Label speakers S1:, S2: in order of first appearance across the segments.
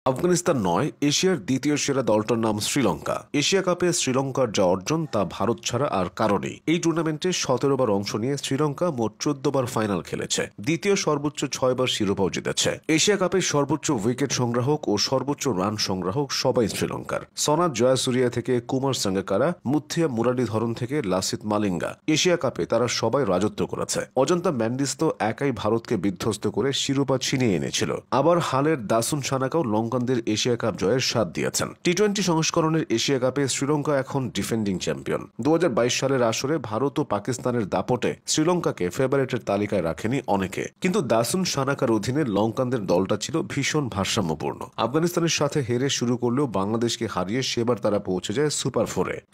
S1: আফগানিস্তান নয়, এশিয়ার দ্বিতীয় সেরা দলটার নাম শ্রীলঙ্কা। এশিয়া কাপে শ্রীলঙ্কার যা অর্জন তা ভারত ছাড়া আর কারণেই। এই টুর্নামেন্টে 17 বার অংশ নিয়ে শ্রীলঙ্কা মোট 14 বার ফাইনাল খেলেছে, দ্বিতীয় সর্বোচ্চ 6 বার শিরোপাও জিতেছে। এশিয়া কাপের সর্বোচ্চ উইকেট সংগ্রাহক ও সর্বোচ্চ রান সংগ্রাহক সবাই শ্রীলঙ্কার। সনাথ জয়াসুরিয়া থেকে কুমার সাঙ্গাকারা, মুথিয়া মুরালীধরন থেকে লাসিথ মালিঙ্গা। এশিয়া কাপে তারা সবাই রাজত্ব করেছে। অজন্তা ম্যান্ডিস তো একাই ভারতকে বিধ্বস্ত করে শিরোপা ছিনিয়ে এনেছিল। আবার হালের দাসুন সানাকাও লঙ্কানদের এশিয়া কাপ জয়ের স্বাদ দিয়েছেন। টি-20 সংস্করণের এশিয়া কাপে শ্রীলঙ্কা এখন ডিফেন্ডিং চ্যাম্পিয়ন। 2022 সালের আসরে ভারত ও পাকিস্তানের দাপটে শ্রীলঙ্কাকে ফেভারিটের তালিকায় রাখেনি অনেকে, কিন্তু দাসুন সানাকার অধীনে লঙ্কানদের দলটা ছিল ভীষণ ভারসাম্যপূর্ণ। আফগানিস্তানের সাথে হেরে শুরু করলেও বাংলাদেশকে হারিয়ে সেবার তারা পৌঁছে যায়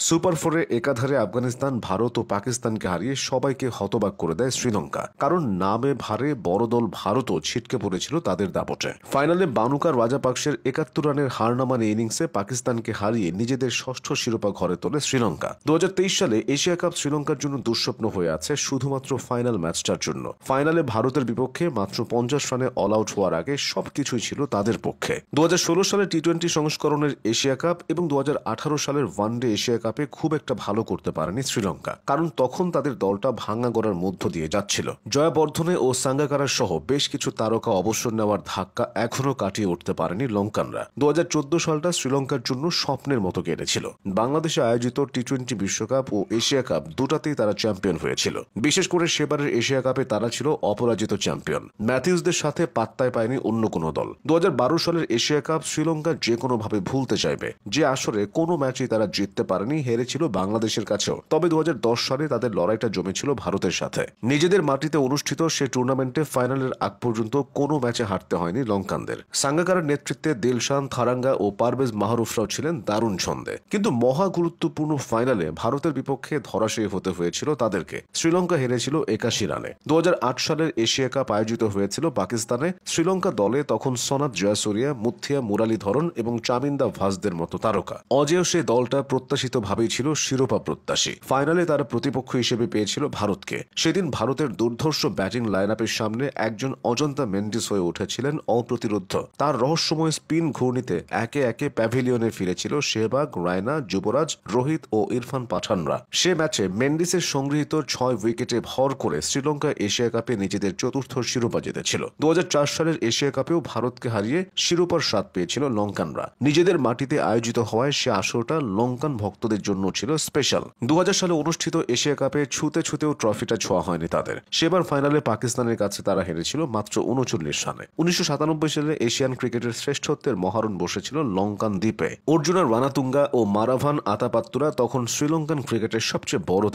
S1: সুপার ফোরে একাধারে আফগানিস্তান, ভারত ও পাকিস্তানকে হারিয়ে সবাইকে হতবাক করে দেয় শ্রীলঙ্কা, কারণ নামে ভারে বড় দল ভারতও ছিটকে পড়েছিল তাদের দাপটে। ফাইনালে বানুকা রাজাপাকসের 71 রানের হারনামানি ইনিংসে পাকিস্তানকে হারিয়ে নিজেদের ষষ্ঠ শিরোপা ঘরে তোলে শ্রীলঙ্কা। 2023 সালে এশিয়া কাপ শ্রীলঙ্কার জন্য দুঃস্বপ্ন হয়ে আছে শুধুমাত্র ফাইনাল ম্যাচটার জন্য। ফাইনালে ভারতের বিপক্ষে মাত্র 50 রানে অল আউট হওয়ার আগে সবকিছুই ছিল তাদের পক্ষে। 2016 সালে টি-20 সংস্করণের এশিয়া কাপ এবং 2018 সালের ওয়ানডে এশিয়া কাপে খুব একটা ভালো করতে পারেনি শ্রীলঙ্কা, কারণ তখন তাদের দলটা ভাঙা গড়ার মধ্য দিয়ে যাচ্ছিল। জয়াবর্ধনে ও সাঙ্গাকারা সহ বেশ কিছু তারকা অবসর নেওয়ার ধাক্কা এখনো কাটিয়ে উঠতে পারেনি লঙ্কানরা। 2014 সালটা শ্রীলঙ্কার জন্য স্বপ্নের মতো কেটেছিল। বাংলাদেশে আয়োজিত টি-20 বিশ্বকাপ ও এশিয়া কাপ দুটাতেই তারা চ্যাম্পিয়ন হয়েছিল। বিশেষ করে সেবারের এশিয়া কাপে তারা ছিল অপরাজিত চ্যাম্পিয়ন। ম্যাথিউসদের সাথে পাত্তায় পায়নি অন্য কোনো দল। 2012 সালের এশিয়া কাপ শ্রীলঙ্কা যে কোনোভাবে ভুলতে চাইবে। যে আসরে কোনো ম্যাচেই তারা জিততে পারেনি, হেরেছিল বাংলাদেশের কাছেও। তবে 2010 সালে তাদের লড়াইটা জমেছিল ভারতের সাথে। নিজেদের মাটিতে অনুষ্ঠিত সে টুর্নামেন্টে ফাইনালের আগ পর্যন্ত কোনো ম্যাচে হারতে হয়নি লঙ্কানদের। সাঙ্গাকারার নেতৃত্বে দিলশান থারাঙ্গা ও পারভেজ মাহরুফরাও ছিলেন দারুণ ছন্দে, কিন্তু মহা গুরুত্বপূর্ণ ফাইনালে ভারতের বিপক্ষে ধরাশয়ী হতে হয়েছিল তাদেরকে। শ্রীলঙ্কা হেরেছিল 81 রানে। 2008 সালের এশিয়া কাপ আয়োজিত হয়েছিল পাকিস্তানে। শ্রীলঙ্কা দলে তখন সনাথ জয়াসুরিয়া, মুথিয়া মুরালীধরন এবং চামিন্দা ভাসদের মতো তারকা। অজেয় সে দলটা প্রত্যাশিতভাবেই ছিল শিরোপা প্রত্যাশী। ফাইনালে তারা প্রতিপক্ষ হিসেবে পেয়েছিল ভারতকে। সেদিন ভারতের দুর্ধর্ষ ব্যাটিং লাইন আপের সামনে একজন অজন্তা মেন্ডিস হয়ে উঠেছিলেন অপ্রতিরোধ্য। তার রহস্যময় স্পিন ঘূর্ণিতে একে একে প্যাভিলিয়নে ফিরেছিল শেহবাগ, রায়না, যুবরাজ, রোহিত ও ইরফান পাঠানরা। সে ম্যাচে মেন্ডিসের সংগৃহীত 6 উইকেটে ভর করে শ্রীলঙ্কা এশিয়া কাপে নিজেদের চতুর্থ শিরোপা জিতেছিল। 2004 সালের এশিয়া কাপেও ভারতকে হারিয়ে শিরোপার স্বাদ পেয়েছিল লঙ্কানরা। নিজেদের মাটিতে আয়োজিত হওয়ায় সে আসরটা লঙ্কান ভক্তদের জন্য ছিল স্পেশাল। 2000 সালে অনুষ্ঠিত এশিয়া কাপে ছুতেও ট্রফিটা ছোঁয়া হয়নি তাদের। সেবার ফাইনালে পাকিস্তানের কাছে তারা হেরেছিল মাত্র 39 রানে। 1997 সালে এশিয়ান ক্রিকেটের শ্রেষ্ঠত্বের মহারণ বসেছিল লঙ্কান দ্বীপে। অর্জুনা রানাতুঙ্গা ও মারাভান আতাপাত্তুরা তখন শ্রীলঙ্কান ক্রিকেটের সবচেয়ে বড়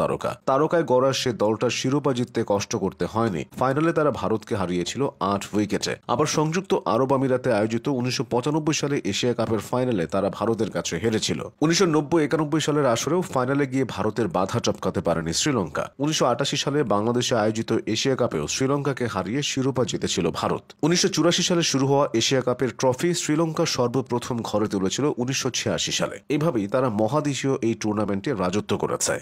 S1: তারকায় গড়া সে দলটা শিরোপা জিততে কষ্ট করতে হয়নি। ফাইনালে তারা ভারতকে হারিয়েছিল 8 উইকেটে। আবার সংযুক্ত আরব আমিরাতে আয়োজিত 1995 সালে এশিয়া কাপের ফাইনালে তারা ভারতের কাছে হেরেছিল। 1990-91 সালের আসরেও ফাইনালে গিয়ে ভারতের বাধা টপকাতে পারেনি শ্রীলঙ্কা। 1988 সালে বাংলাদেশে আয়োজিত এশিয়া কাপেও শ্রীলঙ্কাকে হারিয়ে শিরোপা জিতেছিল ভারত। 1984 সালে শুরু হওয়া এশিয়া কাপের ট্রফি শ্রীলঙ্কা সর্বপ্রথম ঘরে তুলেছিল 1986 সালে। এভাবেই তারা মহাদেশীয় এই টুর্নামেন্টে রাজত্ব করেছে।